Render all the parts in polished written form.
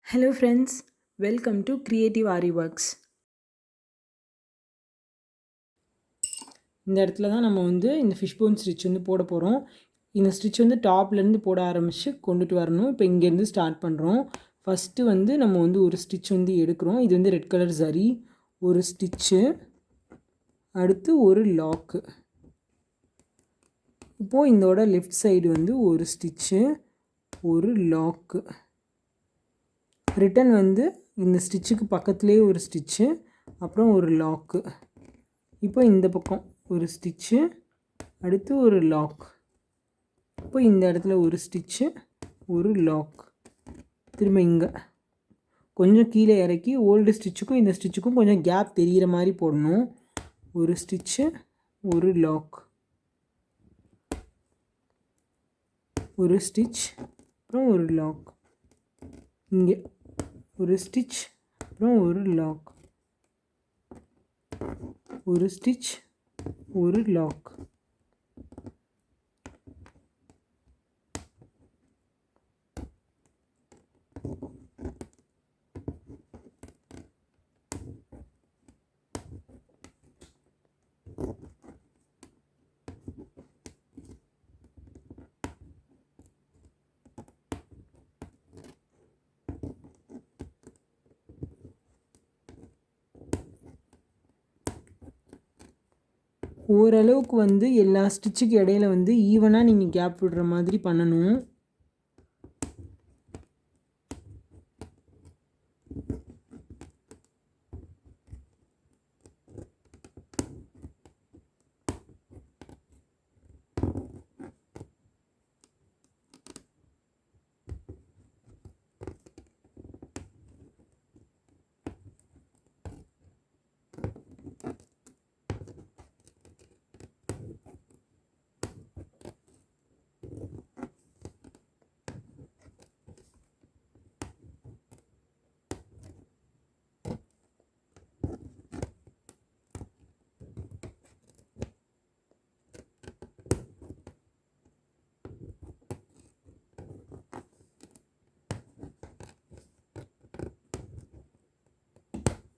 Hello friends, welcome to Creative Aari Works. இந்த இடத்துல தான் நம்ம இந்த ஃபிஷ் போன் ஸ்டிச் போட போகிறோம். இந்த ஸ்டிச் டாப்லேருந்து போட ஆரம்பித்து கொண்டுட்டு வரணும். இப்போ இங்கேருந்து ஸ்டார்ட் பண்ணுறோம். ஃபஸ்ட்டு நம்ம ஒரு ஸ்டிச் எடுக்கிறோம். இது ரெட் கலர் சரி, ஒரு ஸ்டிச்சு, அடுத்து ஒரு லாக்கு. இப்போது இதோட லெஃப்ட் சைடு ஒரு ஸ்டிச்சு, ஒரு லாக்கு. ரிட்டன் இந்த ஸ்டிச்சுக்கு பக்கத்துலேயே ஒரு ஸ்டிச்சு, அப்புறம் ஒரு லாக்கு. இப்போ இந்த பக்கம் ஒரு ஸ்டிச்சு, அடுத்து ஒரு லாக். இப்போ இந்த இடத்துல ஒரு ஸ்டிச்சு, ஒரு லாக். திரும்ப இங்கே கொஞ்சம் கீழே இறக்கி ஓல்டு ஸ்டிச்சுக்கும் இந்த ஸ்டிச்சுக்கும் கொஞ்சம் கேப் தெரிகிற மாதிரி போடணும். ஒரு ஸ்டிச்சு, ஒரு லாக், ஒரு ஸ்டிச், அப்புறம் ஒரு லாக். இங்கே ஒரு ஸ்டிச், அப்புறம் ஒரு லாக், ஒரு ஸ்டிச், ஒரு லாக். ஓரளவுக்கு எல்லா ஸ்டிச்சுக்கு இடையில ஈவனாக நீங்கள் கேப் விடுற மாதிரி பண்ணணும்.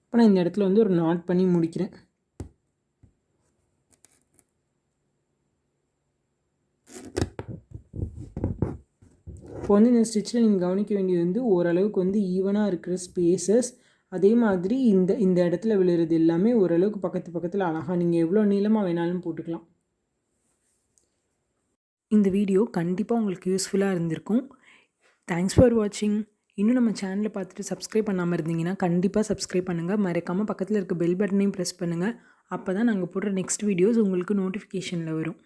இப்போ நான் இந்த இடத்துல ஒரு நாட் பண்ணி முடிக்கிறேன். இப்போ இந்த ஸ்டிச்சில் நீங்கள் கவனிக்க வேண்டியது ஓரளவுக்கு ஈவனாக இருக்கிற ஸ்பேசஸ், அதே மாதிரி இந்த இடத்துல விழுறது எல்லாமே ஓரளவுக்கு பக்கத்தில் அழகாக நீங்கள் எவ்வளோ நீளமாக வேணாலும் போட்டுக்கலாம். இந்த வீடியோ கண்டிப்பாக உங்களுக்கு யூஸ்ஃபுல்லாக இருந்திருக்கும். தேங்க்ஸ் ஃபார் வாட்சிங். இன்னும் நம்ம சேனலை பார்த்துட்டு சப்ஸ்கிரைப் பண்ணாமல் இருந்தீங்கன்னா கண்டிப்பாக சப்ஸ்கிரைப் பண்ணுங்கள். மறக்காமல் பக்கத்தில் இருக்க பெல் பட்டனையும் ப்ரெஸ் பண்ணுங்கள். அப்போ தான் நாங்கள் போடுற நெக்ஸ்ட் வீடியோஸ் உங்களுக்கு நோட்டிஃபிகேஷனில் வரும்.